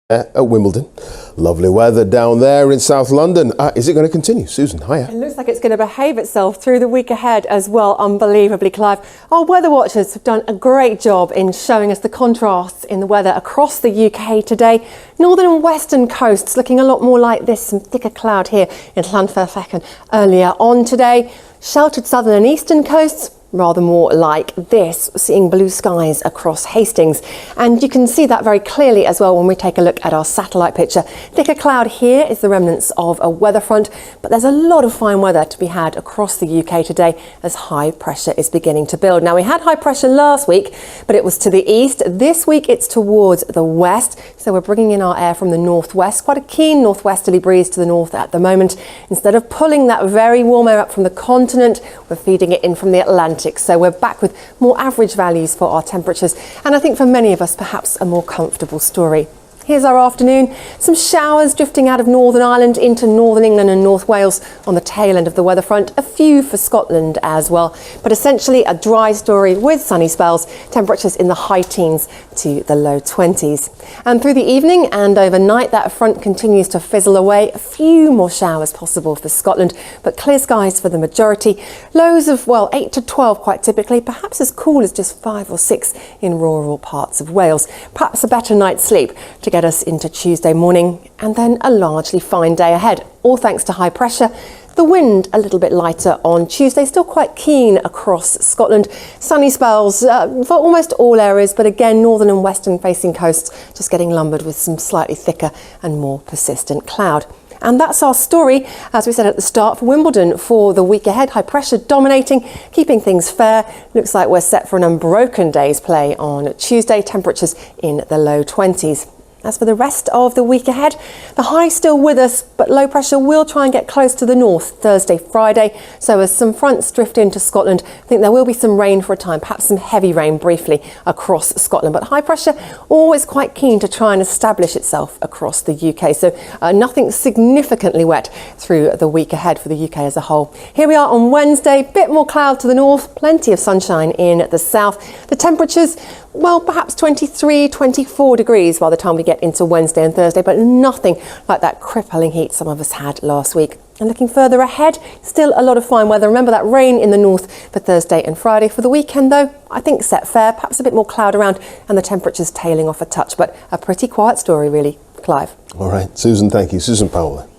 At Wimbledon. Lovely weather down there in South London. Is it going to continue? Susan, hiya. It looks like it's going to behave itself through the week ahead as well, unbelievably, Clive. Our weather watchers have done a great job in showing us the contrasts in the weather across the UK today. Northern and western coasts looking a lot more like this, some thicker cloud here in Llanfairfechan earlier on today. Sheltered southern and eastern coasts, rather more like this, seeing blue skies across Hastings. And you can see that very clearly as well when we take a look at our satellite picture. Thicker cloud here is the remnants of a weather front, but there's a lot of fine weather to be had across the UK today as high pressure is beginning to build. Now, we had high pressure last week, but it was to the east. This week it's towards the west, so we're bringing in our air from the northwest. Quite a keen northwesterly breeze to the north at the moment. Instead of pulling that very warm air up from the continent, we're feeding it in from the Atlantic. So we're back with more average values for our temperatures, and I think for many of us perhaps a more comfortable story. Here's our afternoon. Some showers drifting out of Northern Ireland into Northern England and North Wales on the tail end of the weather front. A few for Scotland as well. But essentially a dry story with sunny spells. Temperatures in the high teens to the low 20s. And through the evening and overnight, that front continues to fizzle away. A few more showers possible for Scotland, but clear skies for the majority. Lows of, well, 8 to 12 quite typically. Perhaps as cool as just 5 or 6 in rural parts of Wales. Perhaps a better night's sleep to get us into Tuesday morning, and then a largely fine day ahead, all thanks to high pressure. The wind a little bit lighter on Tuesday, still quite keen across Scotland. Sunny spells for almost all areas, but again, northern and western facing coasts just getting lumbered with some slightly thicker and more persistent cloud. And that's our story, as we said at the start, for Wimbledon for the week ahead. High pressure dominating, keeping things fair. Looks like we're set for an unbroken day's play on Tuesday. Temperatures in the low 20s. As for the rest of the week ahead, the high still with us, but low pressure will try and get close to the north Thursday, Friday. So as some fronts drift into Scotland, I think there will be some rain for a time, perhaps some heavy rain briefly across Scotland. But high pressure always quite keen to try and establish itself across the UK. So nothing significantly wet through the week ahead for the UK as a whole. Here we are on Wednesday, bit more cloud to the north, plenty of sunshine in the south. The temperatures, well, perhaps 23, 24 degrees by the time we get into Wednesday and Thursday, but nothing like that crippling heat some of us had last week. And looking further ahead, still a lot of fine weather. Remember that rain in the north for Thursday and Friday. For the weekend, though, I think set fair, perhaps a bit more cloud around and the temperatures tailing off a touch, but a pretty quiet story, really, Clive. All right, Susan, thank you. Susan Powell.